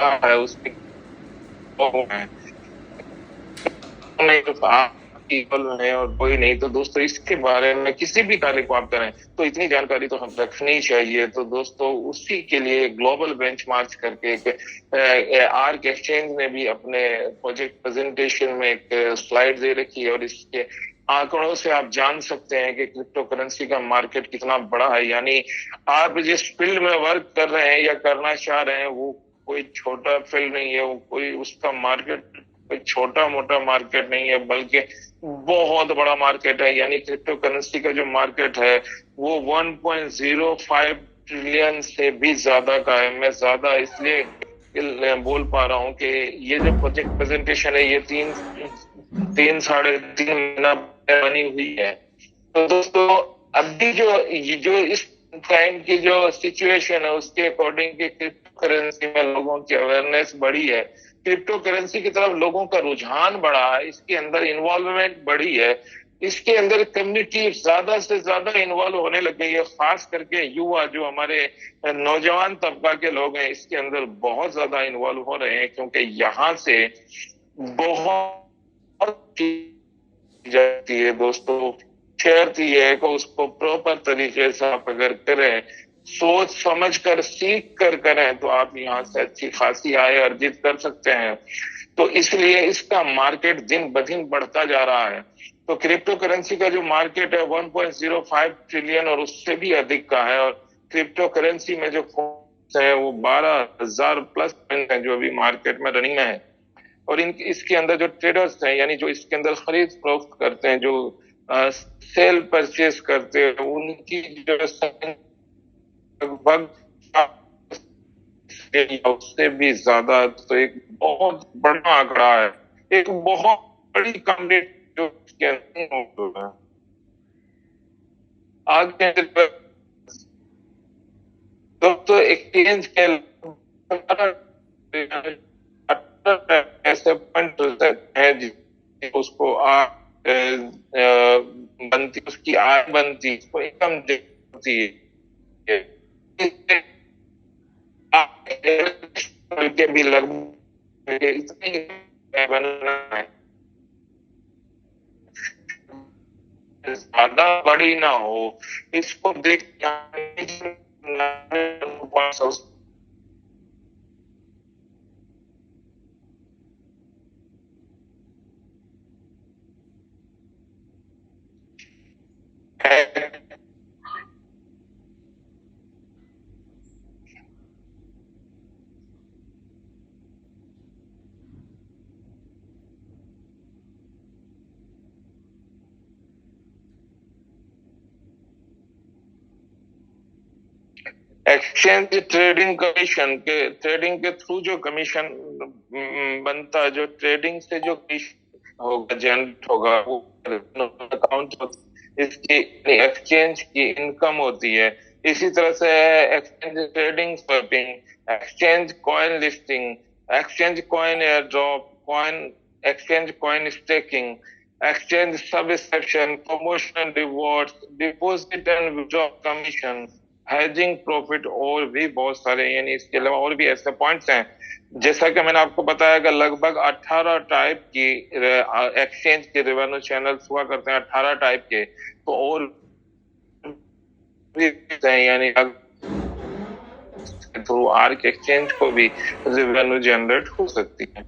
है उसमें है नहीं तो आप केवल है और कोई नहीं। तो दोस्तों इसके बारे में किसी भी कार्य को आप करें तो इतनी जानकारी तो हम रखनी चाहिए। तो दोस्तों उसी के लिए ग्लोबल बेंचमार्क करके एक आर्क एक्सचेंज ने भी अपने प्रोजेक्ट प्रेजेंटेशन में एक स्लाइड दे रखी है, और इसके आंकड़ों से आप जान सकते हैं कि क्रिप्टो करेंसी का मार्केट कितना बड़ा है। यानी आप जिस फील्ड में वर्क कर रहे हैं या करना चाह रहे हैं वो कोई छोटा फील्ड नहीं है, वो कोई उसका मार्केट कोई छोटा मोटा मार्केट नहीं है, बल्कि बहुत बड़ा मार्केट है। यानी क्रिप्टो करेंसी का जो मार्केट है वो 1.05 ट्रिलियन से भी ज्यादा का है। मैं ज्यादा इसलिए बोल पा रहा हूँ कि ये जो प्रोजेक्ट प्रेजेंटेशन है ये तीन साढ़े तीन महीना बनी हुई है। तो दोस्तों अभी जो इस टाइम की जो सिचुएशन है उसके अकॉर्डिंग की क्रिप्टो करेंसी में लोगों की अवेयरनेस बढ़ी है, क्रिप्टो करेंसी की तरफ लोगों का रुझान बढ़ा है, इसके अंदर इन्वॉल्वमेंट बढ़ी है, इसके अंदर कम्युनिटी ज्यादा से ज्यादा इन्वॉल्व होने लग गई है। खास करके युवा जो हमारे नौजवान तबका के लोग हैं इसके अंदर बहुत ज्यादा इन्वॉल्व हो रहे हैं, क्योंकि यहाँ से बहुत चीज जाती है दोस्तों। शेयर है को उसको प्रॉपर तरीके से आप अगर करें, सोच समझ कर सीख कर करें, तो आप यहाँ से अच्छी खासी आय अर्जित कर सकते हैं। तो इसलिए इसका मार्केट दिन ब दिन बढ़ता जा रहा है। तो क्रिप्टो करेंसी का जो मार्केट है 1.05 ट्रिलियन और उससे भी अधिक का है, और क्रिप्टो करेंसी में जो है वो 12,000 प्लस है जो अभी मार्केट में रनिंग में है। और इसके अंदर जो ट्रेडर्स हैं यानी जो इसके अंदर खरीद फरोख्त करते हैं, जो सेल परचेज करते हैं, उनकी जो लगभग उससे भी ज्यादा, तो एक बहुत बड़ा आंकड़ा है, एक बहुत बड़ी कम्युनिटी जो इसके अंदर है। आगे दोस्तों एक्सचेंज के ऐसे पॉइंट है उसको बनती, उसकी आय बनती, उसको इनकम देती है के भी लगभग इतनी बनना है ज्यादा बड़ी ना हो, इसको देख एक्सचेंज ट्रेडिंग के थ्रू जो कमीशन बनता है, जो ट्रेडिंग से जो होगा जनरेट होगा वो अकाउंट, इसकी एक्सचेंज की इनकम होती है। इसी तरह से exchange trading swapping, exchange coin listing, exchange coin air drop, coin exchange coin staking, exchange subscription, promotion rewards, deposit and withdraw commission, hedging profit, और भी बहुत सारे, यानी इसके अलावा और भी ऐसे पॉइंट्स हैं। जैसा कि मैंने आपको बताया कि लगभग 18 टाइप की एक्सचेंज के रेवेन्यू चैनल्स हुआ करते हैं, 18 टाइप के। तो और भी यानी थ्रू आर्क एक्सचेंज को भी रेवेन्यू जनरेट हो सकती है।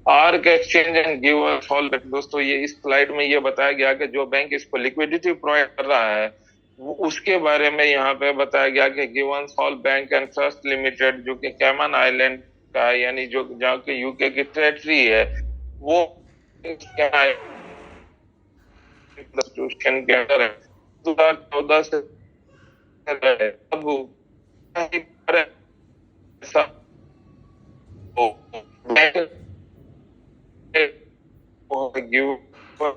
Arc exchange and give all, दोस्तों ये इस स्लाइड में ये बताया गया कि जो बैंक इसको लिक्विडिटी प्रोवाइड कर रहा है वो उसके बारे में यहाँ पे बताया गया कि given Sol bank and trust limited, जो कि कैमन आइलैंड का है, यानी जो जहाँ के यूके की टेरिटरी है, वो कॉन्स्टिट्यूशन के अंदर है। 2014 से अब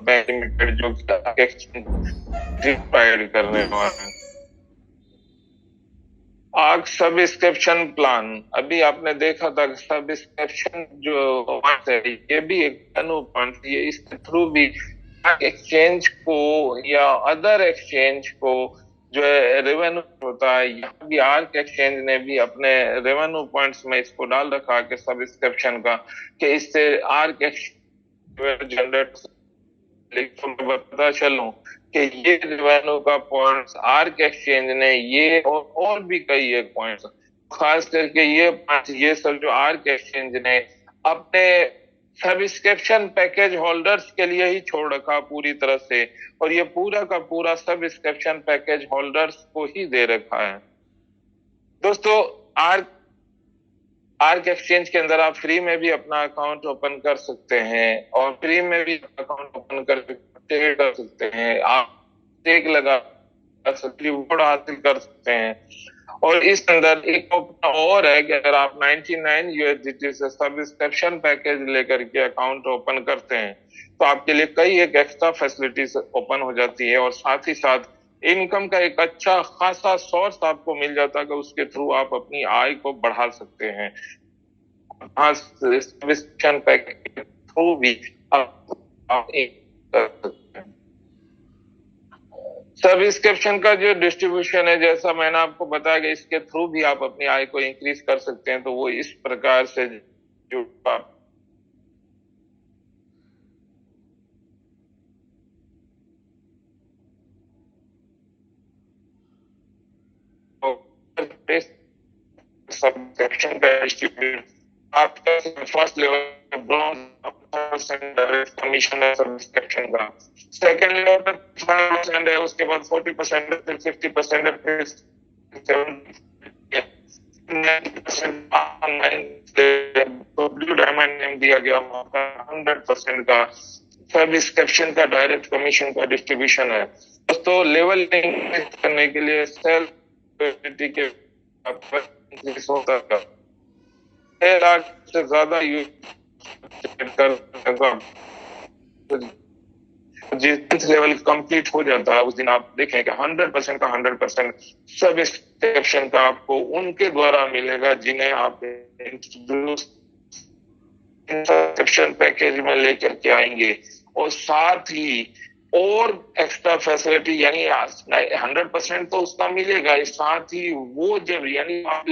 बैंक लिमिटेड जो प्रोवाइड करने वाला है। आग सब्सक्रिप्शन प्लान, अभी आपने देखा था सब्सक्रिप्शन जो है ये भी एक अनुपात, ये इसके थ्रू भी एक्सचेंज को या अदर एक्सचेंज को जो है रेवेन्यू होता है, यहाँ भी आर्क एक्सचेंज ने भी अपने रेवेन्यू पॉइंट्स में इसको डाल रखा है कि सब्सक्रिप्शन का, कि इससे आर्क एक्सचेंज जनरेट। लेकिन मैं बताता चलूं कि ये रेवेन्यू का पॉइंट्स आर्क एक्सचेंज ने ये और भी कई एक पॉइंट्स, खास करके ये पॉइंट्स, ये सब जो आर्क एक्सचेंज ने अपने सब्सक्रिप्शन पैकेज होल्डर्स के लिए ही छोड़ रखा पूरी तरह से, और ये पूरा का पूरा सब्सक्रिप्शन पैकेज होल्डर्स को ही दे रखा है। दोस्तों, आर्क आर्क एक्सचेंज के अंदर आप फ्री में भी अपना अकाउंट ओपन कर सकते हैं, और फ्री में भी अकाउंट ओपन कर ट्रेड कर सकते हैं, आप स्टेक लगा सकते, रिवॉर्ड हासिल कर सकते हैं। और इस अंदर एक ऑप्शन और है कि अगर आप 99 यूएसडीटी से सब्सक्रिप्शन पैकेज लेकर के अकाउंट ओपन करते हैं तो आपके लिए कई एक एक्स्ट्रा फैसिलिटीज ओपन हो जाती है, और साथ ही साथ इनकम का एक अच्छा खासा सोर्स आपको मिल जाता है कि उसके थ्रू आप अपनी आय को बढ़ा सकते हैं। सब्सक्रिप्शन पैकेज के थ्रू भी आप कर सकते हैं। सब्सक्रिप्शन का जो डिस्ट्रीब्यूशन है, जैसा मैंने आपको बताया कि इसके थ्रू भी आप अपनी आय को इंक्रीज कर सकते हैं, तो वो इस प्रकार से जो आप सब्सक्रिप्शन का डिस्ट्रीब्यूशन, आपका first level bronze direct commission है सब्सक्रिप्शन का, सेकंड लेवल पर 5% है, उसके बाद 40% है, फिर 50% है, फिर 90% ऑनलाइन तो ब्लू डायमंड नेम दिया गया मौका 100% का सब्सक्रिप्शन का डायरेक्ट कमीशन का डिस्ट्रीब्यूशन है। दोस्तों, लेवल करने के लिए सेल्फ के होता है 6 लाख से ज्यादा यूज कर, जिस लेवल कंप्लीट हो जाता है उस दिन आप देखें कि 100% का 100% सब्सक्रिप्शन का आपको उनके द्वारा मिलेगा जिन्हें आप सब्सक्रिप्शन पैकेज में लेकर के आएंगे, और साथ ही और एक्स्ट्रा फैसिलिटी, यानी 100% तो उसका मिलेगा, साथ ही वो जब यानी आप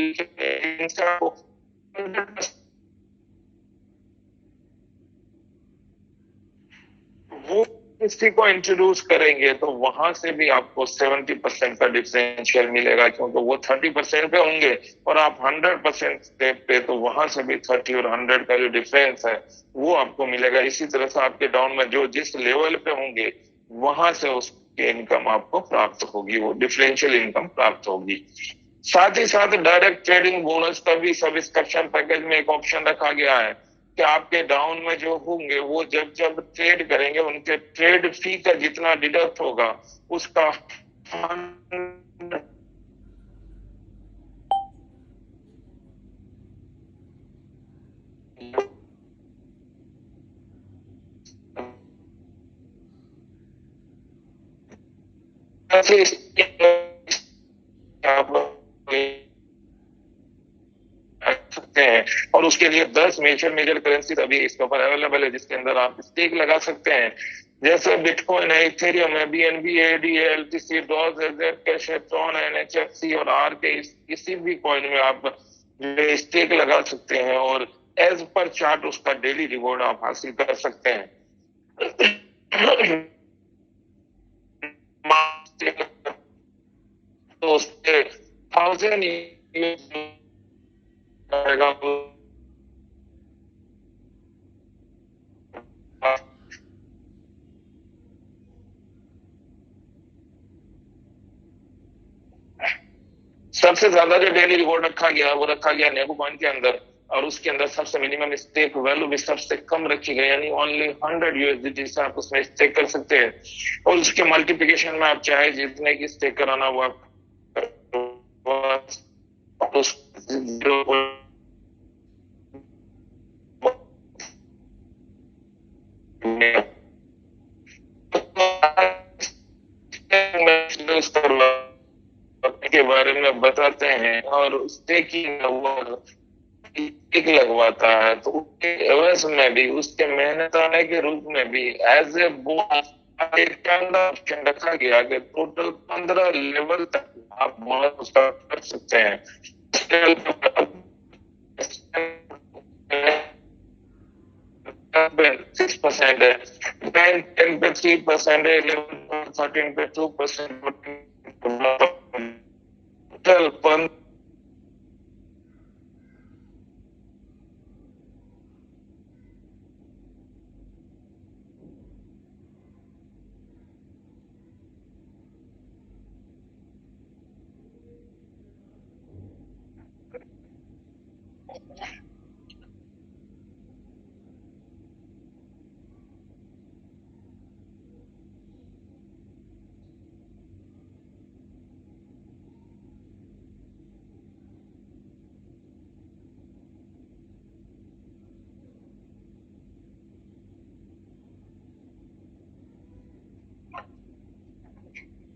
वो किसी को इंट्रोड्यूस करेंगे तो वहां से भी आपको 70% का डिफरेंशियल मिलेगा, क्योंकि वो 30% पे होंगे और आप 100% पे, तो वहां से भी 30 और 100 का जो डिफरेंस है वो आपको मिलेगा। इसी तरह से आपके डाउन में जो जिस लेवल पे होंगे वहां से उसकी इनकम आपको प्राप्त होगी, वो डिफरेंशियल इनकम प्राप्त होगी। साथ ही साथ डायरेक्ट ट्रेडिंग बोनस का भी सब्सक्रिप्शन पैकेज में एक ऑप्शन रखा गया है कि आपके डाउन में जो होंगे वो जब जब ट्रेड करेंगे उनके ट्रेड फी का जितना डिडक्ट होगा उसका सकते हैं। और उसके लिए 10 मेजर मेजर करेंसी अभी इसके ऊपर अवेलेबल है जिसके अंदर आप स्टेक लगा सकते हैं, जैसे बिटकॉइन है, इथेरियम है, BNB, ADA, LTC, Doge, AZ, cash, Tron, NHFC और आर के किसी भी कॉइन में आप स्टेक लगा सकते हैं, और एज पर चार्ट उसका डेली रिवॉर्ड आप हासिल कर सकते हैं। तो उसके 1000 सबसे ज्यादा जो डेली रिवॉर्ड रखा गया वो रखा गया नेबू कॉइन के अंदर, और उसके अंदर सबसे मिनिमम स्टेक वैल्यू भी सबसे कम रखी गई, यानी ओनली 100 यूएसडीटी से आप उसमें स्टेक कर सकते हैं, और उसके मल्टीप्लिकेशन में आप चाहे जितने की स्टेक कराना वो आप के बारे में बताते हैं, और स्टेकिंग टिक लगवाता है, तो उसके एवज में भी उसके मेहनताने के रूप में भी एज ए बोनस एक शानदार ऑप्शन रखा गया कि टोटल 15 लेवल तक आप बोनस कर सकते हैं। 6% है, 10 पे 3% है, 11 13 पे 2%, टोटल।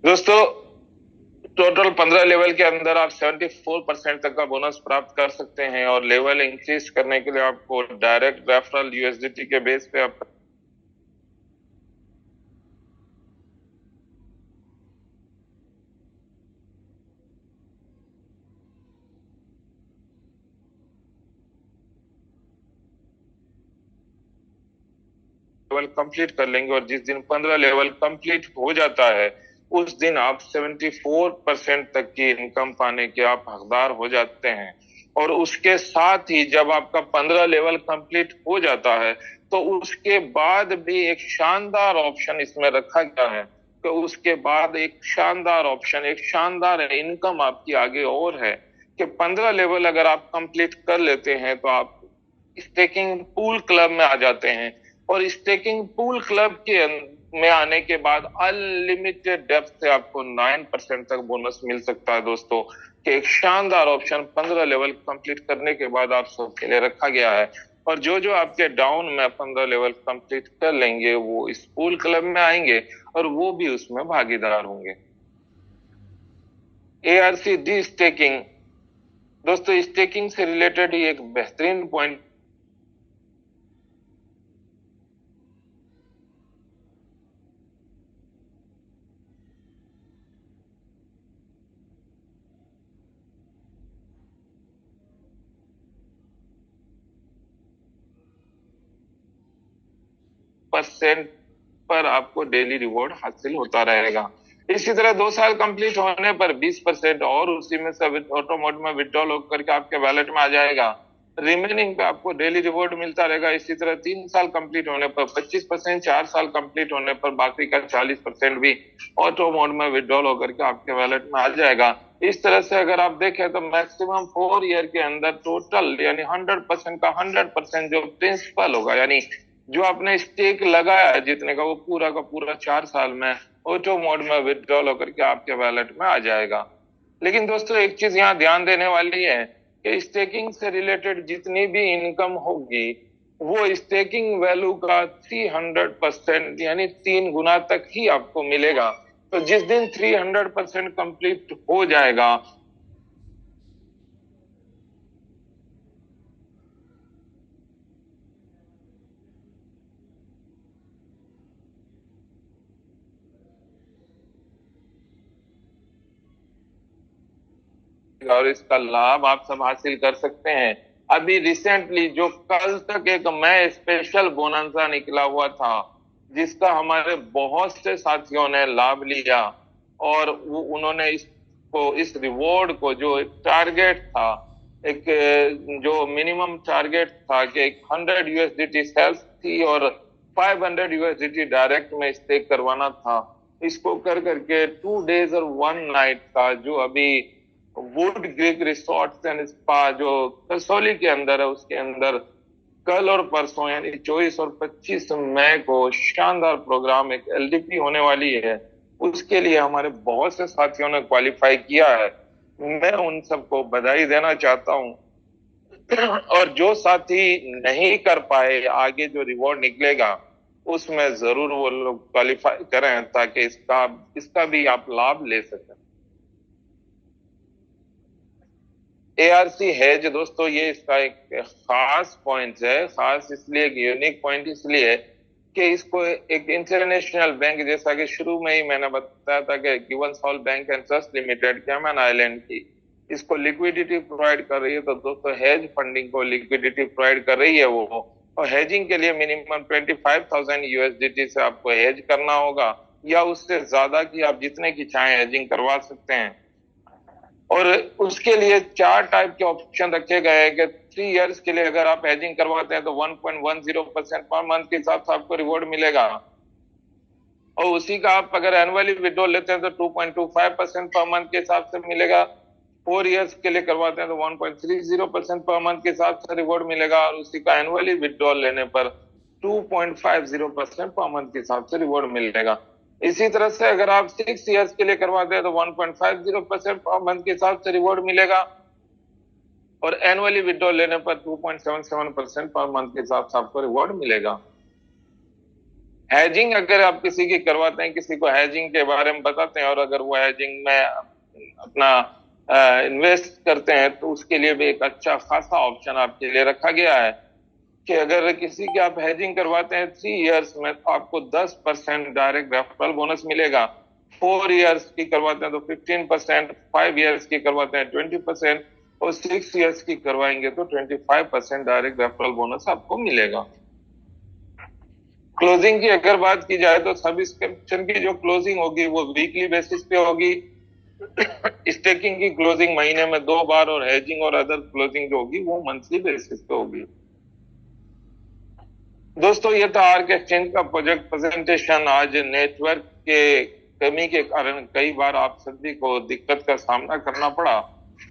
दोस्तों, टोटल 15 लेवल के अंदर आप 74% तक का बोनस प्राप्त कर सकते हैं, और लेवल इंक्रीज करने के लिए आपको डायरेक्ट रेफरल यूएसडीटी के बेस पे आप लेवल कंप्लीट कर लेंगे, और जिस दिन 15 लेवल कंप्लीट हो जाता है उस दिन आप 74% तक की इनकम पाने के आप हकदार हो जाते हैं। और उसके साथ ही जब आपका 15 लेवल कंप्लीट हो जाता है तो उसके बाद भी एक शानदार ऑप्शन इसमें रखा गया है कि उसके बाद एक शानदार ऑप्शन, एक शानदार इनकम आपकी आगे और है कि 15 लेवल अगर आप कंप्लीट कर लेते हैं तो आप स्टेकिंग पूल क्लब में आ जाते हैं। और स्टेकिंग पूल क्लब के में आने के बाद अनलिमिटेड डेप्थ से आपको 9% तक बोनस मिल सकता है दोस्तों। कि एक शानदार ऑप्शन 15 लेवल कंप्लीट करने के बाद आप सबके लिए रखा गया है। और जो जो आपके डाउन में 15 लेवल कंप्लीट कर लेंगे वो इस पूल क्लब में आएंगे और वो भी उसमें भागीदार होंगे। एआरसी डी स्टेकिंग, दोस्तों स्टेकिंग से रिलेटेड ही एक बेहतरीन पॉइंट परसेंट पर आपको डेली रिवॉर्ड हासिल होता रहेगा। इसी तरह 2 साल कंप्लीट होने पर 20% और उसी में से ऑटो मोड में विड्रॉल होकर के आपके वैलेट में आ जाएगा। रिमेनिंग पे आपको डेली रिवॉर्ड मिलता रहेगा। इसी तरह 3 साल कंप्लीट होने पर 25%, 4 साल कंप्लीट होने पर बाकी का 40% भी ऑटो मोड में विड्रॉल होकर के आपके वैलेट में आ जाएगा। इस तरह से अगर आप देखें तो मैक्सिमम 4 ईयर के अंदर टोटल यानी 100% का 100% जो प्रिंसिपल होगा, यानी जो आपने स्टेक लगाया है जितने का, वो पूरा का पूरा 4 साल में ऑटो मोड में विड्रॉल होकर के आपके वैलेट में आ जाएगा। लेकिन दोस्तों एक चीज यहाँ ध्यान देने वाली है कि स्टेकिंग से रिलेटेड जितनी भी इनकम होगी वो स्टेकिंग वैल्यू का 300% यानी 3 गुना तक ही आपको मिलेगा। तो जिस दिन 300% कंप्लीट हो जाएगा और इसका लाभ आप सब हासिल कर सकते हैं। अभी रिसेंटली जो कल तक एक मैं स्पेशल बोनंसा निकला हुआ था जिसका हमारे बहुत से साथियों ने लाभ लिया, और वो उन्होंने इसको, इस रिवॉर्ड को, जो एक टारगेट था, एक जो मिनिमम टारगेट था कि एक 100 USDT सेल्स थी और 500 USDT डायरेक्ट में स्टेक करवाना था, इसको कर करके 2 डेज और 1 नाइट का जो अभी would Greek resorts and spa जो कसौली के अंदर है उसके अंदर कल और परसों यानी 24 और 25 मई को शानदार प्रोग्राम एक एलडीपी होने वाली है। उसके लिए हमारे बहुत से साथियों ने क्वालिफाई किया है। मैं उन सबको बधाई देना चाहता हूँ। और जो साथी नहीं कर पाए, आगे जो रिवॉर्ड निकलेगा उसमें जरूर वो लोग क्वालिफाई करें ताकि इसका इसका भी आप लाभ ले सकें। एआरसी है जो दोस्तों, ये इसका एक खास पॉइंट है, खास इसलिए, एक यूनिक पॉइंट इसलिए है कि इसको एक इंटरनेशनल बैंक, जैसा कि शुरू में ही मैंने बताया था कि गिवंसॉल bank and trust limited Cayman island की, इसको लिक्विडिटी प्रोवाइड कर रही है। तो दोस्तों हेज फंडिंग को लिक्विडिटी प्रोवाइड कर रही है वो, और हेजिंग के लिए मिनिमम 25,000 यूएसडीटी से आपको हेज करना होगा, या उससे ज्यादा की आप जितने की चाहे हेजिंग करवा सकते हैं। और उसके लिए 4 टाइप के ऑप्शन रखे गए हैं कि 3 इयर्स के लिए अगर आप हेजिंग करवाते हैं तो 1.10% पर मंथ के हिसाब से आपको रिवॉर्ड मिलेगा, और उसी का आप अगर एनुअली विड्रॉ लेते हैं तो 2.25% पर मंथ के हिसाब से मिलेगा। 4 इयर्स के लिए करवाते हैं तो 1.30% पर मंथ के हिसाब से रिवॉर्ड मिलेगा, और उसी का एनुअली विड्रॉ लेने पर 2.50% पर मंथ के हिसाब से रिवॉर्ड मिलेगा। इसी तरह से अगर आप 6 इयर्स के लिए करवाते हैं तो 1.50% पर मंथ के हिसाब से रिवॉर्ड मिलेगा, और एनुअली विड्रॉ लेने पर 2.77% पर मंथ के हिसाब से आपको रिवॉर्ड मिलेगा। हैजिंग अगर आप किसी की करवाते हैं, किसी को हैजिंग के बारे में बताते हैं, और अगर वो हैजिंग में अपना इन्वेस्ट करते हैं, तो उसके लिए भी एक अच्छा खासा ऑप्शन आपके लिए रखा गया है कि अगर किसी की आप हेजिंग करवाते हैं 3 इयर्स में, तो आपको 10% डायरेक्ट रेफरल बोनस मिलेगा। 4 इयर्स की करवाते हैं तो 15%, 5 इयर्स की करवाते हैं 20%, और 6 इयर्स की करवाएंगे तो 25% डायरेक्ट रेफरल बोनस आपको मिलेगा। क्लोजिंग की अगर बात की जाए तो सब्सक्रिप्शन की जो क्लोजिंग होगी वो वीकली बेसिस पे होगी, स्टेकिंग की क्लोजिंग महीने में 2 बार, और हेजिंग और अदर क्लोजिंग जो होगी वो मंथली बेसिस पे होगी। दोस्तों ये था आर्क एक्सचेंज का प्रोजेक्ट प्रेजेंटेशन। आज नेटवर्क के कमी के कारण कई बार आप सभी को दिक्कत का सामना करना पड़ा,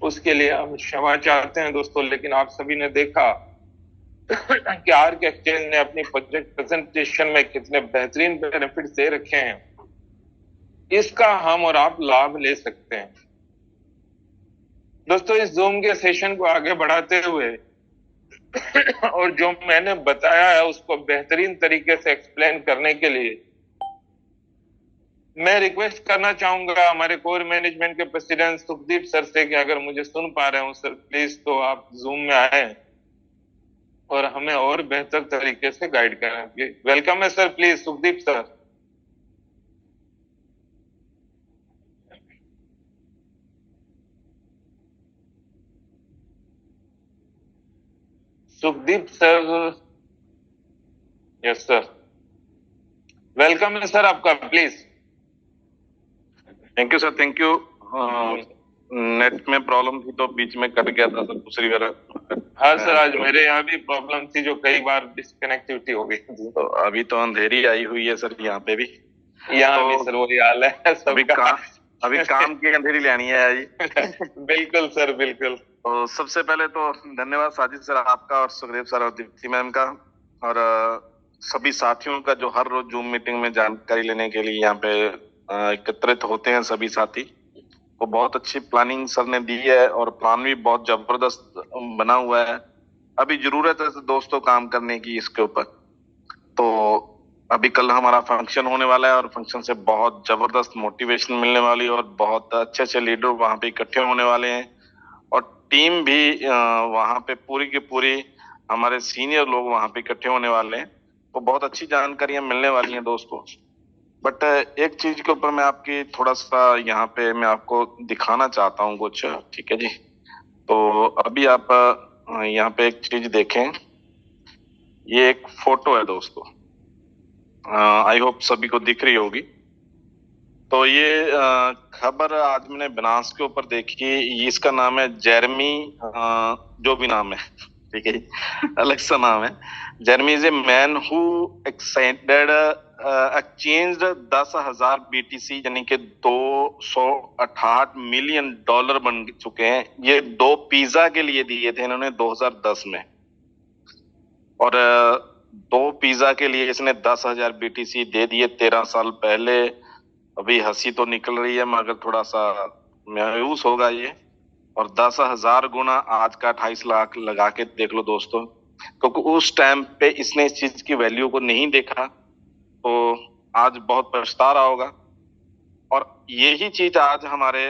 उसके लिए हम क्षमा चाहते हैं दोस्तों। लेकिन आप सभी ने देखा कि आर्क एक्सचेंज ने अपनी प्रोजेक्ट प्रेजेंटेशन में कितने बेहतरीन बेनिफिट दे रखे हैं, इसका हम और आप लाभ ले सकते हैं। दोस्तों इस जूम के सेशन को आगे बढ़ाते हुए और जो मैंने बताया है उसको बेहतरीन तरीके से एक्सप्लेन करने के लिए मैं रिक्वेस्ट करना चाहूंगा हमारे कोर मैनेजमेंट के प्रेसिडेंट सुखदीप सर से कि अगर मुझे सुन पा रहे हो सर, प्लीज तो आप जूम में आए और हमें और बेहतर तरीके से गाइड करें। प्लीज वेलकम है sir, please Sukhdeep sir. Sukhdeep sir, yes sir, welcome है सर आपका, please. Thank you sir, thank you. Net में प्रॉब्लम थी तो बीच में कट गया था सर, दूसरी बार। हाँ सर, आज मेरे यहाँ भी प्रॉब्लम थी जो कई बार डिस्कनेक्टिविटी हो गई। तो अभी तो अंधेरी आई हुई है सर, यहाँ पे भी। यहाँ तो, भी सर वही हाल है अभी काम की अंधेरी लेनी है जी। बिल्कुल सर, बिल्कुल। तो सबसे पहले तो धन्यवाद साजिद सर आपका, और सुखदेव सर और दीप्ति मैम का, और सभी साथियों का जो हर रोज जूम मीटिंग में जानकारी लेने के लिए यहाँ पे एकत्रित होते हैं सभी साथी। तो बहुत अच्छी प्लानिंग सर ने दी है, और प्लान भी बहुत जबरदस्त बना हुआ है। अभी जरूरत है दोस्तों काम करने की इसके ऊपर। तो अभी कल हमारा फंक्शन होने वाला है, और फंक्शन से बहुत जबरदस्त मोटिवेशन मिलने वाली, और बहुत अच्छे अच्छे लीडर वहां पे इकट्ठे होने वाले हैं, और टीम भी वहां पे पूरी की पूरी, हमारे सीनियर लोग वहां पे इकट्ठे होने वाले हैं। तो बहुत अच्छी जानकारियां मिलने वाली हैं दोस्तों। बट एक चीज के ऊपर मैं आपकी थोड़ा सा यहाँ पे मैं आपको दिखाना चाहता हूँ कुछ, ठीक है जी। तो अभी आप यहाँ पे एक चीज देखें, ये एक फोटो है दोस्तों, आई होप सभी को दिख रही होगी। तो ये खबर आज मैंने बनास के ऊपर देखी, इसका नाम है जेरमी, जो भी नाम है, ठीक है, अलग सा नाम है। Jeremy is a man who excited exchange 10,000 BTC, यानी कि $268 मिलियन बन चुके हैं। ये 2 पिज्जा के लिए दिए थे इन्होंने 2010 में, और 2 पिज्जा के लिए इसने 10,000 BTC दे दिए 13 साल पहले। अभी हंसी तो निकल रही है मगर थोड़ा सा मायूस होगा ये, और 10,000 गुना आज का 28 लाख लगा के देख लो दोस्तों, क्योंकि उस टाइम पे इसने इस चीज की वैल्यू को नहीं देखा, तो आज बहुत पछता रहा होगा। और यही चीज आज हमारे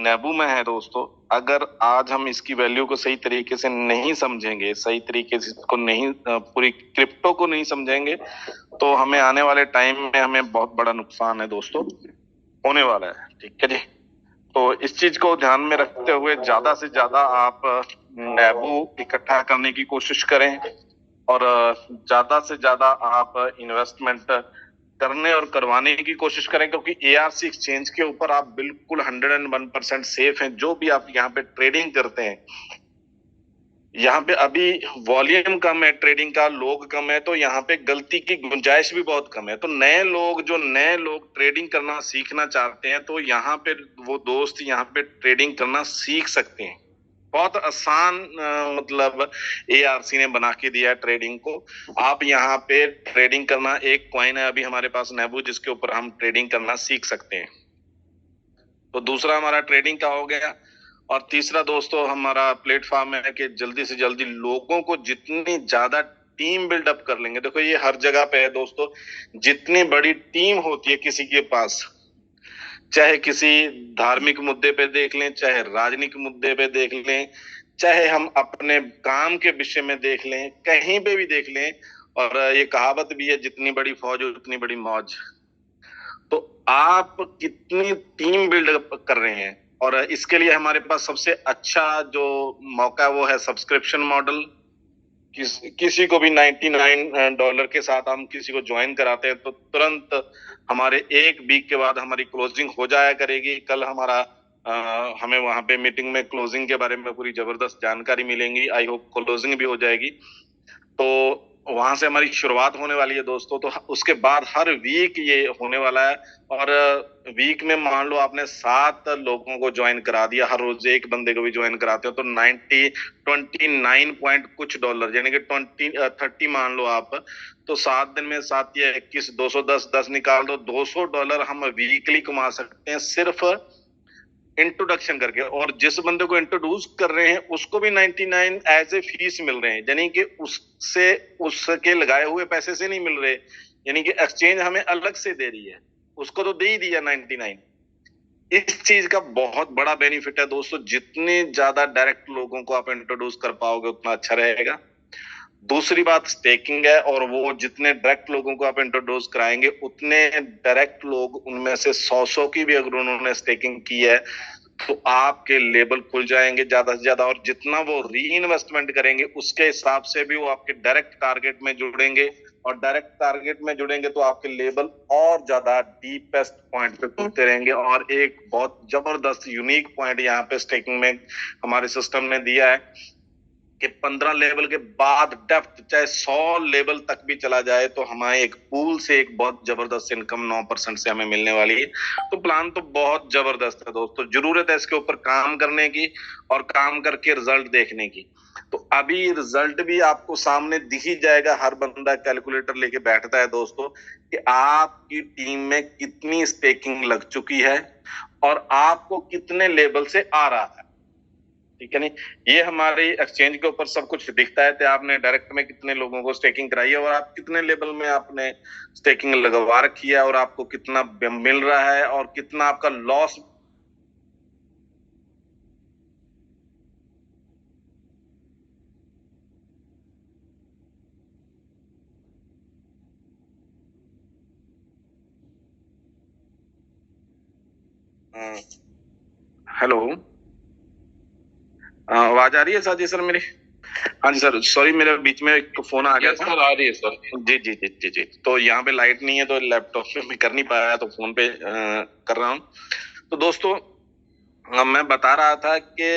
नेबू में है दोस्तों। अगर आज हम इसकी वैल्यू को सही तरीके से नहीं समझेंगे, सही तरीके से इसको नहीं पूरी क्रिप्टो को नहीं समझेंगे, तो हमें आने वाले टाइम में हमें बहुत बड़ा नुकसान है दोस्तों होने वाला है। ठीक है जी। तो इस चीज को ध्यान में रखते हुए ज्यादा से ज्यादा आप नैबू इकट्ठा करने की कोशिश करें और ज्यादा से ज्यादा आप इन्वेस्टमेंट करने और करवाने की कोशिश करें, क्योंकि एआरसी एक्सचेंज के ऊपर आप बिल्कुल 101% सेफ हैं। जो भी आप यहाँ पे ट्रेडिंग करते हैं, यहाँ पे अभी वॉल्यूम कम है ट्रेडिंग का, लोग कम है, तो यहाँ पे गलती की गुंजाइश भी बहुत कम है। तो नए लोग ट्रेडिंग करना सीखना चाहते हैं, तो यहाँ पे वो दोस्त यहाँ पे ट्रेडिंग करना सीख सकते हैं। बहुत आसान मतलब एआरसी ने बना के दिया है ट्रेडिंग को। आप यहाँ पे ट्रेडिंग करना, एक कॉइन है अभी हमारे पास नेबू, जिसके ऊपर हम ट्रेडिंग करना सीख सकते हैं। तो दूसरा हमारा ट्रेडिंग का हो गया। और तीसरा दोस्तों हमारा प्लेटफॉर्म है कि जल्दी से जल्दी लोगों को जितनी ज्यादा टीम बिल्डअप कर लेंगे। देखो ये हर जगह पे है दोस्तों, जितनी बड़ी टीम होती है किसी के पास, चाहे किसी धार्मिक मुद्दे पे देख लें, चाहे राजनीतिक मुद्दे पे देख लें, चाहे हम अपने काम के विषय में देख लें, कहीं पे भी देख लें, और ये कहावत भी है, जितनी बड़ी फौज उतनी बड़ी मौज। तो आप कितनी टीम बिल्डअप कर रहे हैं, और इसके लिए हमारे पास सबसे अच्छा जो मौका है वो है सब्सक्रिप्शन मॉडल। किसी को भी $99 के साथ हम किसी को ज्वाइन कराते हैं तो तुरंत हमारे एक वीक के बाद हमारी क्लोजिंग हो जाया करेगी। कल हमारा हमें वहां पे मीटिंग में क्लोजिंग के बारे में पूरी जबरदस्त जानकारी मिलेंगी। आई होप क्लोजिंग भी हो जाएगी। तो वहां से हमारी शुरुआत होने वाली है दोस्तों। तो उसके बाद हर वीक ये होने वाला है, और वीक में मान लो आपने 7 लोगों को ज्वाइन करा दिया, हर रोज एक बंदे को भी ज्वाइन कराते हो, तो 29 पॉइंट कुछ डॉलर, यानी कि 30 मान लो आप, तो 7 दिन में 7 या 21, 210 निकाल दो, $200 हम वीकली कमा सकते हैं सिर्फ इंट्रोडक्शन करके। और जिस बंदे को इंट्रोड्यूस कर रहे हैं उसको भी 99 एज ए फीस मिल रहे हैं, यानी कि उसके लगाए हुए पैसे से नहीं मिल रहे, यानी कि एक्सचेंज हमें अलग से दे रही है, उसको तो दे ही दिया 99। इस चीज का बहुत बड़ा बेनिफिट है दोस्तों। जितने ज्यादा डायरेक्ट लोगों को आप इंट्रोड्यूस कर पाओगे उतना अच्छा रहेगा। दूसरी बात स्टेकिंग है, और वो जितने डायरेक्ट लोगों को आप इंट्रोड्यूस कराएंगे उतने डायरेक्ट लोग, उनमें से 100 की भी अगर उन्होंने स्टेकिंग की है तो आपके लेबल खुल जाएंगे ज्यादा से ज्यादा। और जितना वो री इन्वेस्टमेंट करेंगे उसके हिसाब से भी वो आपके डायरेक्ट टारगेट में जुड़ेंगे, और डायरेक्ट टारगेट में जुड़ेंगे तो आपके लेबल और ज्यादा डीपेस्ट पॉइंट पे खुलते रहेंगे। और एक बहुत जबरदस्त यूनिक पॉइंट यहाँ पे स्टेकिंग में हमारे सिस्टम ने दिया है कि 15 लेवल के बाद डेप्थ चाहे 100 लेवल तक भी चला जाए तो हमारे एक पूल से एक बहुत जबरदस्त इनकम 9% से हमें मिलने वाली है। तो प्लान तो बहुत जबरदस्त है दोस्तों। जरूरत है इसके ऊपर काम करने की और काम करके रिजल्ट देखने की। तो अभी रिजल्ट भी आपको सामने दिख ही जाएगा। हर बंदा कैलकुलेटर लेके बैठता है दोस्तों कि आपकी टीम में कितनी स्टेकिंग लग चुकी है और आपको कितने लेवल से आ रहा है। ठीक है नहीं, ये हमारी एक्सचेंज के ऊपर सब कुछ दिखता है कि आपने डायरेक्ट में कितने लोगों को स्टेकिंग कराई है और आप कितने लेवल में आपने स्टेकिंग लगवा रखी है और आपको कितना मिल रहा है और कितना आपका लॉस। हेलो, आवाज आ रही है साजी सर मेरी? हाँ जी सर, सॉरी मेरे बीच में एक फोन आ गया था। सर आ रही है सर। जी जी जी जी जी। तो यहाँ पे लाइट नहीं है तो लैपटॉप पे मैं कर नहीं पाया, तो फोन पे कर रहा हूँ। तो दोस्तों मैं बता रहा था कि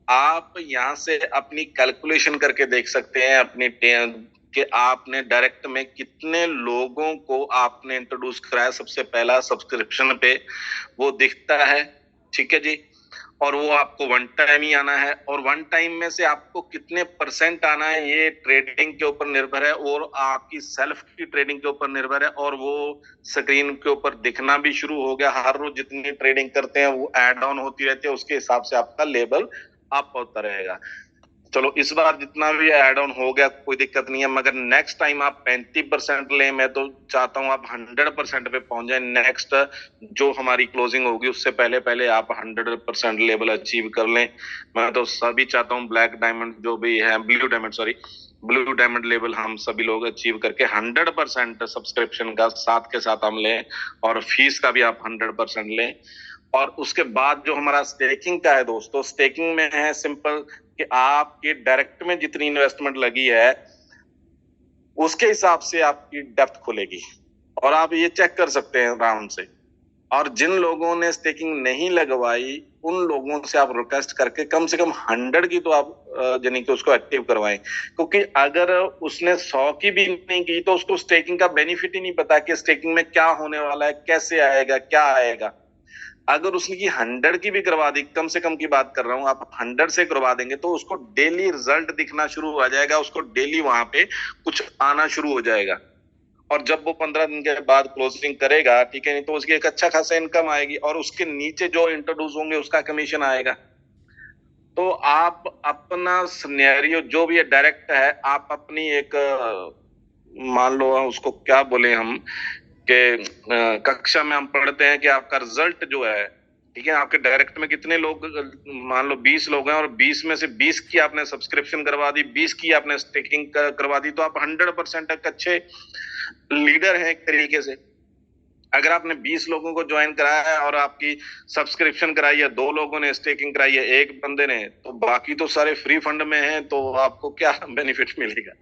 आप यहाँ से अपनी कैलकुलेशन करके देख सकते हैं अपनी कि आपने डायरेक्ट में कितने लोगों को आपने इंट्रोड्यूस कराया। सबसे पहला सब्सक्रिप्शन पे वो दिखता है, ठीक है जी, और वो आपको वन टाइम ही आना है। और वन टाइम में से आपको कितने % आना है ये ट्रेडिंग के ऊपर निर्भर है और आपकी सेल्फ की ट्रेडिंग के ऊपर निर्भर है। और वो स्क्रीन के ऊपर दिखना भी शुरू हो गया। हर रोज जितनी ट्रेडिंग करते हैं वो ऐड ऑन होती रहती है, उसके हिसाब से आपका लेवल अप होता रहेगा। चलो इस बार जितना भी ऐड ऑन हो गया कोई दिक्कत नहीं है, मगर नेक्स्ट टाइम आप 35% लें। मैं तो चाहता हूं आप 100% पे पहुंच जाए। नेक्स्ट जो हमारी क्लोजिंग होगी उससे पहले पहले आप 100% लेवल अचीव कर लें। मैं तो सभी चाहता हूं ब्लैक डायमंड जो भी है, blue diamond sorry, blue diamond level हम सभी लोग अचीव करके 100% सब्सक्रिप्शन का साथ के साथ हम लें, और फीस का भी आप 100% लें। और उसके बाद जो हमारा स्टेकिंग का है दोस्तों, स्टेकिंग में है सिंपल कि आपके डायरेक्ट में जितनी इन्वेस्टमेंट लगी है उसके हिसाब से आपकी डेप्थ खुलेगी, और आप ये चेक कर सकते हैं आराम से। और जिन लोगों ने स्टेकिंग नहीं लगवाई उन लोगों से आप रिक्वेस्ट करके कम से कम 100 की तो आप यानी कि उसको एक्टिव करवाएं, क्योंकि अगर उसने 100 की भी नहीं की तो उसको स्टेकिंग का बेनिफिट ही नहीं पता कि स्टेकिंग में क्या होने वाला है, कैसे आएगा, क्या आएगा। अगर उसने की 100 की भी करवा दी, कम से कम की बात कर रहा हूं, आप 100 से करवा देंगे तो उसको डेली रिजल्ट दिखना शुरू हो जाएगा, उसको डेली वहां पे कुछ आना शुरू हो जाएगा। और जब वो 15 दिन के बाद क्लोजिंग करेगा, ठीक है, तो उसकी एक अच्छा खासा इनकम आएगी, और उसके नीचे जो इंट्रोड्यूस होंगे उसका कमीशन आएगा। तो आप अपना सिनेरियो जो भी है डायरेक्ट है, आप अपनी एक मान लो उसको क्या बोले हम कि कक्षा में हम पढ़ते हैं कि आपका रिजल्ट जो है, ठीक है, आपके डायरेक्ट में कितने लोग, मान लो 20 लोग हैं और 20 में से 20 की आपने सब्सक्रिप्शन करवा दी, 20 की आपने स्टेकिंग करवा दी, तो आप 100% एक अच्छे लीडर हैं एक तरीके से। अगर आपने 20 लोगों को ज्वाइन कराया है और आपकी सब्सक्रिप्शन कराई है, 2 लोगों ने स्टेकिंग कराई है, एक बंदे ने, तो बाकी तो सारे फ्री फंड में हैं, तो आपको क्या बेनिफिट मिलेगा।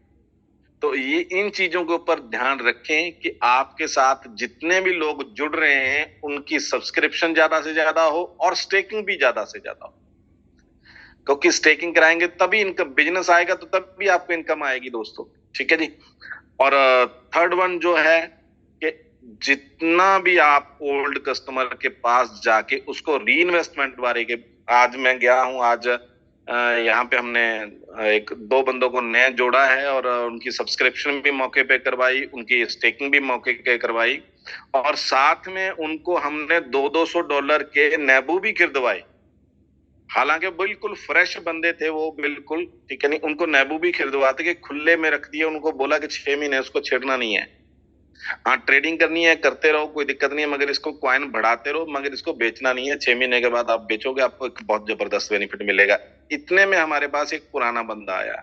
तो ये इन चीजों के ऊपर ध्यान रखें कि आपके साथ जितने भी लोग जुड़ रहे हैं उनकी सब्सक्रिप्शन ज्यादा से ज्यादा हो और स्टेकिंग भी ज्यादा से ज्यादा हो, क्योंकि स्टेकिंग कराएंगे तभी इनकम, बिजनेस आएगा तो तभी आपको इनकम आएगी दोस्तों, ठीक है जी। और थर्ड वन जो है कि जितना भी आप ओल्ड कस्टमर के पास जाके उसको री इन्वेस्टमेंट बारे के, आज मैं गया हूं, आज यहाँ पे हमने एक 2 बंदों को नया जोड़ा है, और उनकी सब्सक्रिप्शन भी मौके पे करवाई, उनकी स्टेकिंग भी मौके पे करवाई, और साथ में उनको हमने $200 के नेबू भी खरीदवाए। हालांकि बिल्कुल फ्रेश बंदे थे वो, बिल्कुल ठीक है, नहीं उनको नेबू भी खरीदवाते कि खुले में रख दिए, उनको बोला कि 6 महीने उसको छेड़ना नहीं है। हाँ ट्रेडिंग करनी है करते रहो, कोई दिक्कत नहीं है, मगर इसको कॉइन बढ़ाते रहो, मगर इसको बेचना नहीं है। 6 महीने के बाद आप बेचोगे, आपको एक बहुत जबरदस्त बेनिफिट मिलेगा। इतने में हमारे पास एक पुराना बंदा आया,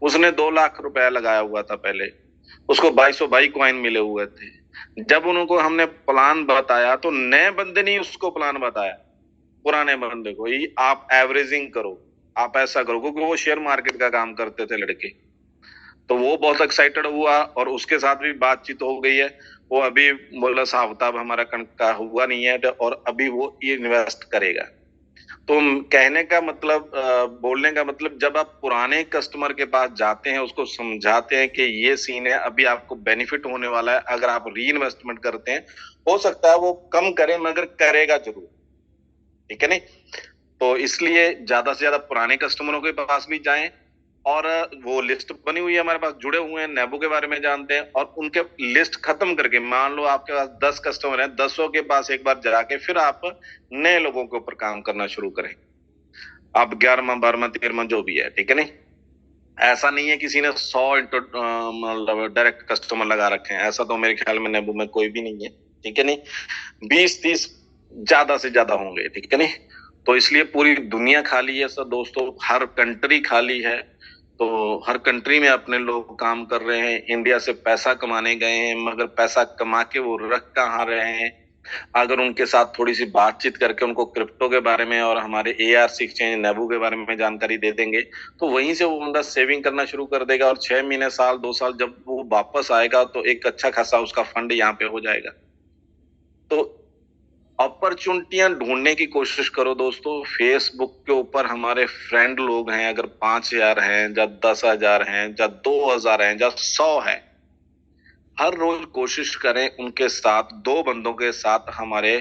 उसने 2 लाख रुपया लगाया हुआ था पहले, उसको 2222 कॉइन मिले हुए थे। जब उनको हमने प्लान बताया तो नए बंदे ने उसको प्लान बताया, पुराने बंदे को ही, आप एवरेजिंग करो, आप ऐसा करो, क्योंकि वो शेयर मार्केट का काम करते थे लड़के। तो वो बहुत एक्साइटेड हुआ और उसके साथ भी बातचीत हो गई है। वो अभी बोला साहब किताब हमारा का हुआ नहीं है, और अभी वो ये इन्वेस्ट करेगा। तो कहने का मतलब, बोलने का मतलब, जब आप पुराने कस्टमर के पास जाते हैं, उसको समझाते हैं कि ये सीन है, अभी आपको बेनिफिट होने वाला है अगर आप री इन्वेस्टमेंट करते हैं, हो सकता है वो कम करे मगर करेगा जरूर, ठीक है नहीं। तो इसलिए ज्यादा से ज्यादा पुराने कस्टमरों के पास भी जाएं, और वो लिस्ट बनी हुई है हमारे पास, जुड़े हुए हैं, नेबू के बारे में जानते हैं, और उनके लिस्ट खत्म करके, मान लो आपके पास 10 कस्टमर हैं, 10 के पास एक बार जाके फिर आप नए लोगों के ऊपर काम करना शुरू करें। आप 11वां 12वां 13वां जो भी है, ठीक है नहीं। ऐसा नहीं है किसी ने 100 मतलब डायरेक्ट कस्टमर लगा रखे हैं, ऐसा तो मेरे ख्याल में नेबू में कोई भी नहीं है, ठीक है नहीं। 20-30 ज्यादा से ज्यादा होंगे, ठीक है नहीं। तो इसलिए पूरी दुनिया खाली है सर दोस्तों, हर कंट्री खाली है। तो हर कंट्री में अपने लोग काम कर रहे हैं, इंडिया से पैसा कमाने गए हैं, मगर पैसा कमा के वो रख कहाँ रहे हैं। अगर उनके साथ थोड़ी सी बातचीत करके उनको क्रिप्टो के बारे में और हमारे ARC एक्सचेंज नेबू के बारे में जानकारी दे देंगे, तो वहीं से वो बंदा सेविंग करना शुरू कर देगा, और 6 महीने, साल, 2 साल जब वो वापस आएगा तो एक अच्छा खासा उसका फंड यहाँ पे हो जाएगा। तो अपॉर्चुनिटियां ढूंढने की कोशिश करो दोस्तों। फेसबुक के ऊपर हमारे फ्रेंड लोग हैं, अगर 5000 हैं या 10,000 हैं या 2000 हैं या 100 हैं, हर रोज कोशिश करें उनके साथ, 2 बंदों के साथ हमारे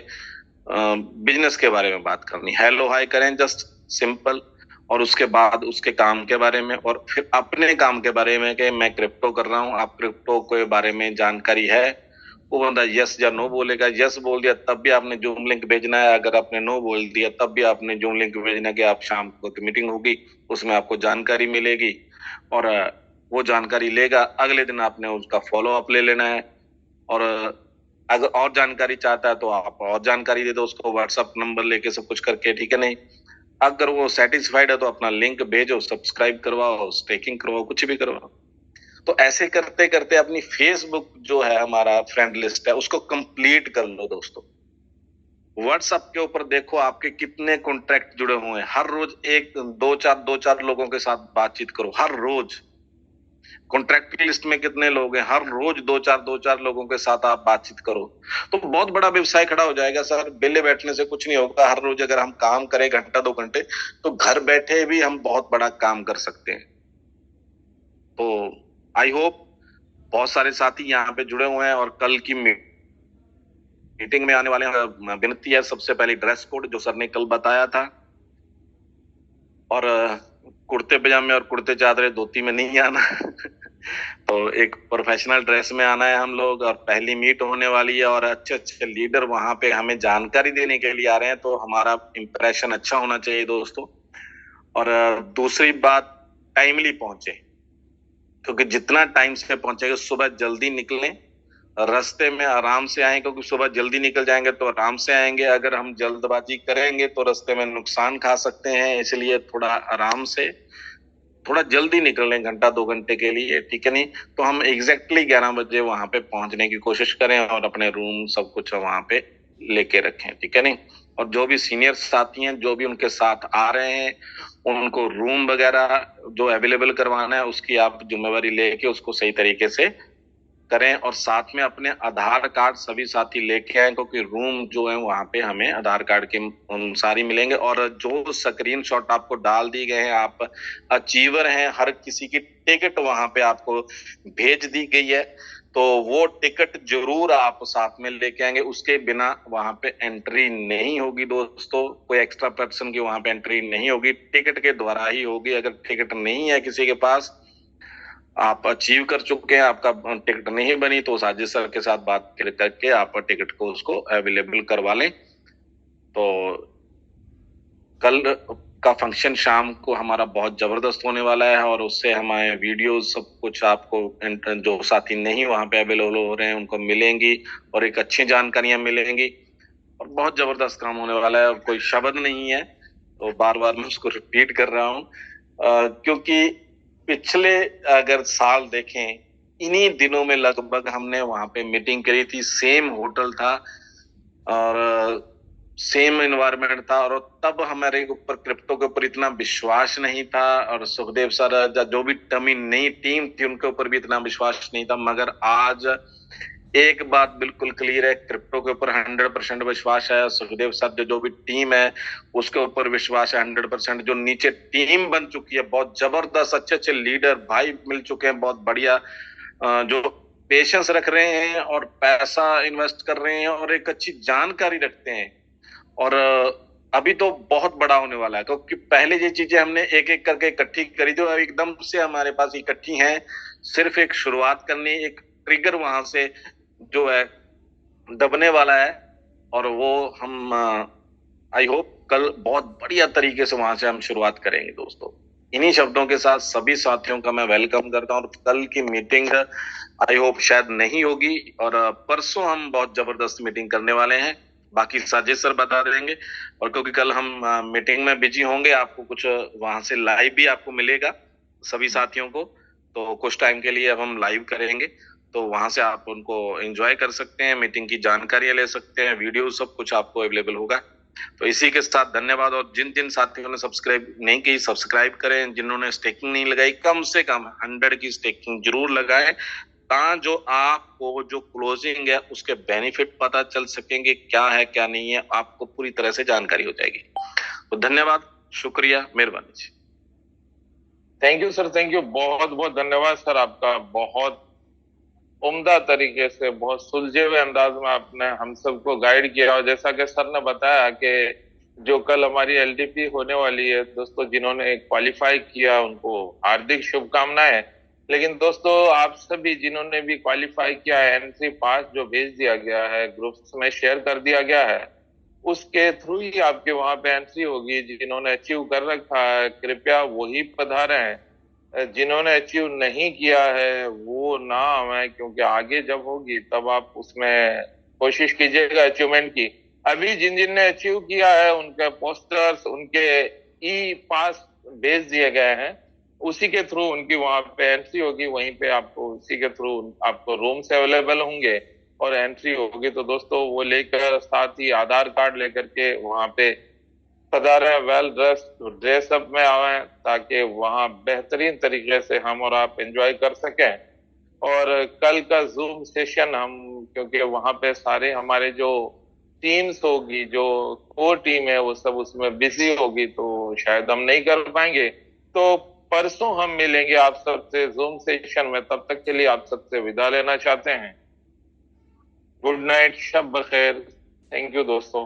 बिजनेस के बारे में बात करनी, हेलो हाय करें जस्ट सिंपल, और उसके बाद उसके काम के बारे में, और फिर अपने काम के बारे में कि मैं क्रिप्टो कर रहा हूं, आप क्रिप्टो के बारे में जानकारी है वो बंदा यस या नो बोलेगा। यस बोल दिया तब भी आपने जूम लिंक भेजना है, अगर आपने नो बोल दिया तब भी आपने जूम लिंक भेजना है कि आप शाम को मीटिंग होगी, उसमें आपको जानकारी मिलेगी और वो जानकारी लेगा। अगले दिन आपने उसका फॉलो अप ले लेना है और अगर और जानकारी चाहता है तो आप और जानकारी दे दो उसको, व्हाट्सएप नंबर लेके सब कुछ करके, ठीक है नहीं। अगर वो सेटिस्फाइड है तो अपना लिंक भेजो, सब्सक्राइब करवाओ, स्टेकिंग करवाओ, कुछ भी करवाओ। तो ऐसे करते करते अपनी फेसबुक जो है हमारा फ्रेंड लिस्ट है उसको कंप्लीट कर लो दोस्तों। व्हाट्सएप के ऊपर देखो आपके कितने कॉन्ट्रैक्ट जुड़े हुए हैं, हर रोज एक दो चार लोगों के साथ बातचीत करो, हर रोज। कॉन्ट्रैक्ट की लिस्ट में कितने लोग हैं, हर रोज दो चार लोगों के साथ आप बातचीत करो, तो बहुत बड़ा व्यवसाय खड़ा हो जाएगा सर। बेले बैठने से कुछ नहीं होगा। हर रोज अगर हम काम करें घंटा 2 घंटे, तो घर बैठे भी हम बहुत बड़ा काम कर सकते हैं। तो आई होप बहुत सारे साथी यहाँ पे जुड़े हुए हैं और कल की मीटिंग में आने वाले हैं। विनती है सबसे पहले ड्रेस कोड जो सर ने कल बताया था, और कुर्ते पजामे और कुर्ते चादरे धोती में नहीं आना तो एक प्रोफेशनल ड्रेस में आना है हम लोग, और पहली मीट होने वाली है और अच्छे अच्छे लीडर वहां पे हमें जानकारी देने के लिए आ रहे हैं, तो हमारा इंप्रेशन अच्छा होना चाहिए दोस्तों। और दूसरी बात, टाइमली पहुंचे, क्योंकि जितना टाइम से पहुंचेगा, सुबह जल्दी निकलें, रास्ते में आराम से आए, क्योंकि सुबह जल्दी निकल जाएंगे तो आराम से आएंगे। अगर हम जल्दबाजी करेंगे तो रास्ते में नुकसान खा सकते हैं, इसलिए थोड़ा आराम से, थोड़ा जल्दी निकल लें, घंटा 2 घंटे के लिए, ठीक है नहीं। तो हम एग्जैक्टली 11 बजे वहां पे पहुंचने की कोशिश करें और अपने रूम सब कुछ वहां पे लेके रखें, ठीक है नहीं। और जो भी सीनियर साथी हैं, जो भी उनके साथ आ रहे हैं, उनको रूम वगैरह जो अवेलेबल करवाना है उसकी आप जिम्मेवारी लेके उसको सही तरीके से करें। और साथ में अपने आधार कार्ड सभी साथी लेके आए, क्योंकि रूम जो है वहां पे हमें आधार कार्ड के अनुसार ही मिलेंगे। और जो स्क्रीन शॉट आपको डाल दी गए हैं, आप अचीवर हैं, हर किसी की टिकट वहां पे आपको भेज दी गई है, तो वो टिकट जरूर आप साथ में लेके आएंगे। उसके बिना वहां पे एंट्री नहीं होगी दोस्तों, कोई एक्स्ट्रा पर्सन की वहां पे एंट्री नहीं होगी, टिकट के द्वारा ही होगी। अगर टिकट नहीं है किसी के पास, आप अचीव कर चुके हैं, आपका टिकट नहीं बनी, तो साजिद सर के साथ बात करके आप टिकट को उसको अवेलेबल करवा लें। तो कल का फंक्शन शाम को हमारा बहुत जबरदस्त होने वाला है, और उससे हमारे वीडियो सब कुछ आपको जो साथी नहीं वहां पे अवेलेबल हो रहे हैं उनको मिलेंगी, और एक अच्छी जानकारियां मिलेंगी, और बहुत जबरदस्त काम होने वाला है। और कोई शब्द नहीं है, तो बार बार मैं उसको रिपीट कर रहा हूँ, क्योंकि पिछले अगर साल देखें, इन्हीं दिनों में लगभग हमने वहां पे मीटिंग करी थी, सेम होटल था और सेम एनवायरनमेंट था, और तब हमारे ऊपर क्रिप्टो के ऊपर इतना विश्वास नहीं था, और सुखदेव सर जो भी टमी नई टीम थी उनके ऊपर भी इतना विश्वास नहीं था। मगर आज एक बात बिल्कुल क्लियर है, क्रिप्टो के ऊपर 100% विश्वास है। सुखदेव सर जो भी टीम है उसके ऊपर विश्वास है 100%। जो नीचे टीम बन चुकी है बहुत जबरदस्त, अच्छे अच्छे लीडर भाई मिल चुके हैं, बहुत बढ़िया, जो पेशेंस रख रहे हैं और पैसा इन्वेस्ट कर रहे हैं और एक अच्छी जानकारी रखते हैं। और अभी तो बहुत बड़ा होने वाला है, क्योंकि पहले ये चीजें हमने एक एक करके इकट्ठी करी थी, और एकदम से हमारे पास इकट्ठी हैं। सिर्फ एक शुरुआत करनी, एक ट्रिगर वहां से जो है दबने वाला है, और वो हम आई होप कल बहुत बढ़िया तरीके से वहां से हम शुरुआत करेंगे दोस्तों। इन्हीं शब्दों के साथ सभी साथियों का मैं वेलकम करता हूँ। और कल की मीटिंग आई होप शायद नहीं होगी, और परसों हम बहुत जबरदस्त मीटिंग करने वाले हैं, बाकी साजिद सर बता देंगे। और क्योंकि कल हम मीटिंग में बिजी होंगे, आपको कुछ वहां से लाइव भी आपको मिलेगा सभी साथियों को, तो कुछ टाइम के लिए अब हम लाइव करेंगे, तो वहां से आप उनको एंजॉय कर सकते हैं, मीटिंग की जानकारियां ले सकते हैं, वीडियो सब कुछ आपको अवेलेबल होगा। तो इसी के साथ धन्यवाद। और जिन जिन साथियों ने सब्सक्राइब नहीं की, सब्सक्राइब करें। जिन्होंने स्टेकिंग नहीं लगाई, कम से कम 100 की स्टेकिंग जरूर लगाएं, जो आपको जो क्लोजिंग है उसके बेनिफिट पता चल सकेंगे, क्या है क्या नहीं है, आपको पूरी तरह से जानकारी हो जाएगी। तो धन्यवाद, शुक्रिया, मेहरबानी जी। Thank you sir, thank you, बहुत बहुत धन्यवाद सर आपका। बहुत उम्दा तरीके से, बहुत सुलझे हुए अंदाज में आपने हम सबको गाइड किया। और जैसा कि सर ने बताया कि जो कल हमारी एलडीपी होने वाली है दोस्तों, जिन्होंने क्वालिफाई किया उनको हार्दिक शुभकामनाएं। लेकिन दोस्तों आप सभी जिन्होंने भी क्वालिफाई किया है, एंट्री पास जो भेज दिया गया है, ग्रुप्स में शेयर कर दिया गया है, उसके थ्रू ही आपके वहां पे एंट्री होगी। जिन्होंने अचीव कर रखा है कृपया वही पधारें, जिन्होंने अचीव नहीं किया है वो ना आए, क्योंकि आगे जब होगी तब आप उसमें कोशिश कीजिएगा अचीवमेंट की। अभी जिन जिन ने अचीव किया है उनके पोस्टर्स, उनके ई पास भेज दिए गए हैं, उसी के थ्रू उनकी वहां पे एंट्री होगी। वहीं पे आपको उसी के थ्रू आपको रूम्स अवेलेबल होंगे और एंट्री होगी। तो दोस्तों वो लेकर, साथ ही आधार कार्ड लेकर के वहां पे पधारें, वेल ड्रेस अप में आवे, ताकि वहां बेहतरीन तरीके से हम और आप एंजॉय कर सकें। और कल का जूम सेशन हम, क्योंकि वहां पे सारे हमारे जो टीम्स होगी, जो कोर टीम है, वो सब उसमें बिजी होगी, तो शायद हम नहीं कर पाएंगे। तो परसों हम मिलेंगे आप सबसे जूम सेशन में। तब तक के लिए आप सबसे विदा लेना चाहते हैं। गुड नाइट, शब बखैर। थैंक यू दोस्तों।